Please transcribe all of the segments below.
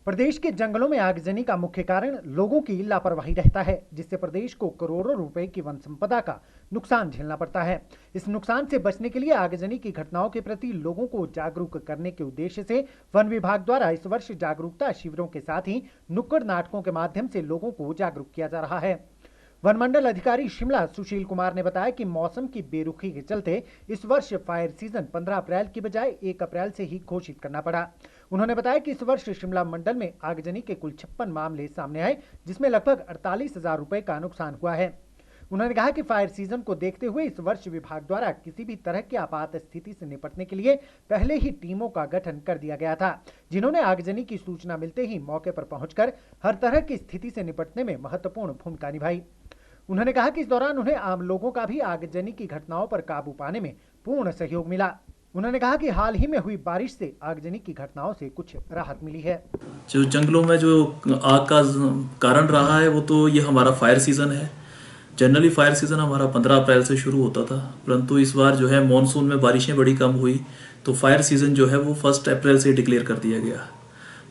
प्रदेश के जंगलों में आगजनी का मुख्य कारण लोगों की लापरवाही रहता है, जिससे प्रदेश को करोड़ों रुपए की वन संपदा का नुकसान झेलना पड़ता है। इस नुकसान से बचने के लिए आगजनी की घटनाओं के प्रति लोगों को जागरूक करने के उद्देश्य से वन विभाग द्वारा इस वर्ष जागरूकता शिविरों के साथ ही नुक्कड़ नाटकों के माध्यम से लोगों को जागरूक किया जा रहा है। वन मंडल अधिकारी शिमला सुशील कुमार ने बताया कि मौसम की बेरुखी के चलते इस वर्ष फायर सीजन 15 अप्रैल की बजाय 1 अप्रैल से ही घोषित करना पड़ा। उन्होंने बताया कि इस वर्ष शिमला मंडल में आगजनी के कुल 56 मामले सामने आए, जिसमें लगभग 48,000 रुपए का नुकसान हुआ है। उन्होंने कहा कि फायर सीजन को देखते हुए इस वर्ष विभाग द्वारा किसी भी तरह की आपात स्थिति से निपटने के लिए पहले ही टीमों का गठन कर दिया गया था, जिन्होंने आगजनी की सूचना मिलते ही मौके पर पहुंचकर हर तरह की स्थिति से निपटने में महत्वपूर्ण भूमिका निभाई। उन्होंने कहा कि इस दौरान उन्हें आम लोगों का भी आगजनी की घटनाओं पर काबू पाने में पूर्ण सहयोग मिला। उन्होंने कहा कि हाल ही में हुई बारिश से आगजनी की घटनाओं से कुछ राहत मिली है। जो जंगलों में जो आग का कारण रहा है वो तो ये हमारा फायर सीज़न है। जनरली फायर सीज़न हमारा 15 अप्रैल से शुरू होता था, परंतु इस बार जो है मॉनसून में बारिशें बड़ी कम हुई तो फायर सीज़न जो है वो 1 अप्रैल से डिक्लेयर कर दिया गया।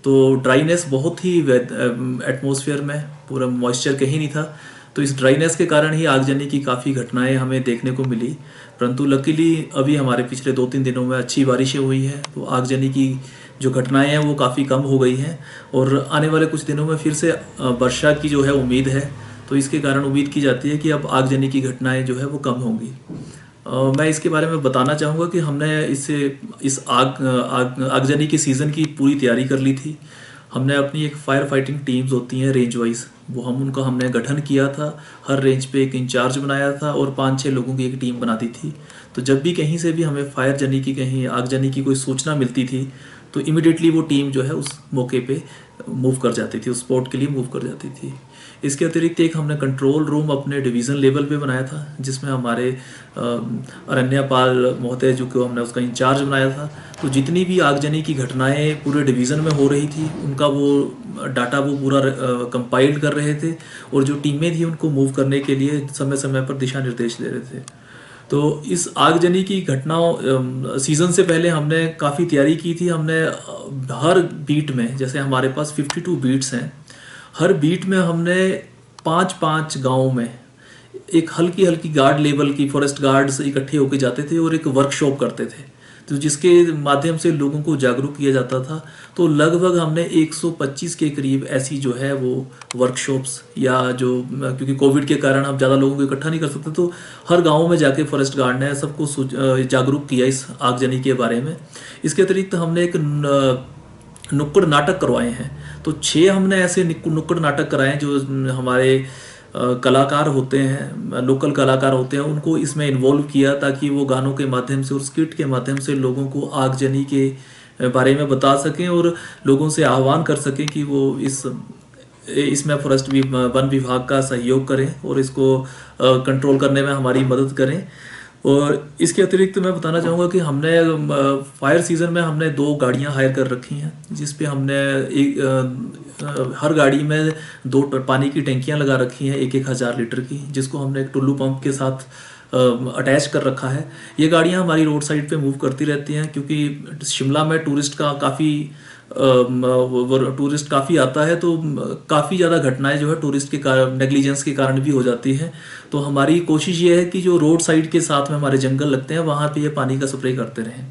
तो ड्राइनेस बहुत ही एटमॉस्फेयर में पूरा मॉइस्चर कहीं नहीं था, तो इस ड्राइनेस के कारण ही आगजनी की काफ़ी घटनाएं हमें देखने को मिली। परंतु लकीली अभी हमारे पिछले 2-3 दिनों में अच्छी बारिशें हुई हैं, तो आगजनी की जो घटनाएं हैं वो काफ़ी कम हो गई हैं और आने वाले कुछ दिनों में फिर से वर्षा की जो है उम्मीद है, तो इसके कारण उम्मीद की जाती है कि अब आगजनी की घटनाएं जो है वो कम होंगी। मैं इसके बारे में बताना चाहूँगा कि हमने इस आगजनी के सीज़न की पूरी तैयारी कर ली थी। हमने अपनी एक फायर फाइटिंग टीम्स होती हैं रेंज वाइज, वो उनका हमने गठन किया था। हर रेंज पे एक इंचार्ज बनाया था और 5-6 लोगों की एक टीम बनाती थी। तो जब भी कहीं से भी हमें फायर जनी की कहीं आगजनी की कोई सूचना मिलती थी तो इमिडिएटली वो टीम जो है उस मौके पे मूव कर जाती थी, उस स्पॉट के लिए मूव कर जाती थी। इसके अतिरिक्त एक हमने कंट्रोल रूम अपने डिवीज़न लेवल पे बनाया था, जिसमें हमारे अरण्यपाल महोदय जो को हमने उसका इंचार्ज बनाया था। तो जितनी भी आगजनी की घटनाएं पूरे डिवीज़न में हो रही थी उनका वो डाटा वो पूरा कंपाइल्ड कर रहे थे और जो टीमें थी उनको मूव करने के लिए समय समय पर दिशा निर्देश दे रहे थे। तो इस आगजनी की घटनाओं सीज़न से पहले हमने काफ़ी तैयारी की थी। हमने हर बीट में, जैसे हमारे पास 52 बीट्स हैं, हर बीट में हमने 5-5 गाँव में एक हल्की हल्की गार्ड लेवल की फॉरेस्ट गार्ड्स इकट्ठे होकर जाते थे और एक वर्कशॉप करते थे, तो जिसके माध्यम से लोगों को जागरूक किया जाता था। तो लगभग हमने 125 के करीब ऐसी जो है वो वर्कशॉप्स या जो, क्योंकि कोविड के कारण हम ज़्यादा लोगों को इकट्ठा नहीं कर सकते, तो हर गांव में जाके फॉरेस्ट गार्ड ने सबको जागरूक किया इस आगजनी के बारे में। इसके अतिरिक्त हमने एक नुक्कड़ नाटक करवाए हैं। तो 6 हमने ऐसे नुक्कड़ नाटक कराए हैं जो हमारे कलाकार होते हैं, लोकल कलाकार होते हैं, उनको इसमें इन्वॉल्व किया ताकि वो गानों के माध्यम से और स्किट के माध्यम से लोगों को आगजनी के बारे में बता सकें और लोगों से आह्वान कर सकें कि वो इसमें वन विभाग का सहयोग करें और इसको कंट्रोल करने में हमारी मदद करें। और इसके अतिरिक्त मैं बताना चाहूँगा कि हमने फायर सीज़न में हमने 2 गाड़ियाँ हायर कर रखी हैं, जिस पे हमने हर गाड़ी में 2 पानी की टंकियाँ लगा रखी हैं 1-1 हज़ार लीटर की, जिसको हमने एक टुल्लू पंप के साथ अटैच कर रखा है। ये गाड़ियाँ हमारी रोड साइड पे मूव करती रहती हैं, क्योंकि शिमला में टूरिस्ट काफ़ी आता है, तो काफ़ी ज़्यादा घटनाएं जो है टूरिस्ट के कारण, नेग्लिजेंस के कारण भी हो जाती हैं। तो हमारी कोशिश ये है कि जो रोड साइड के साथ में हमारे जंगल लगते हैं वहाँ पे ये पानी का स्प्रे करते रहें।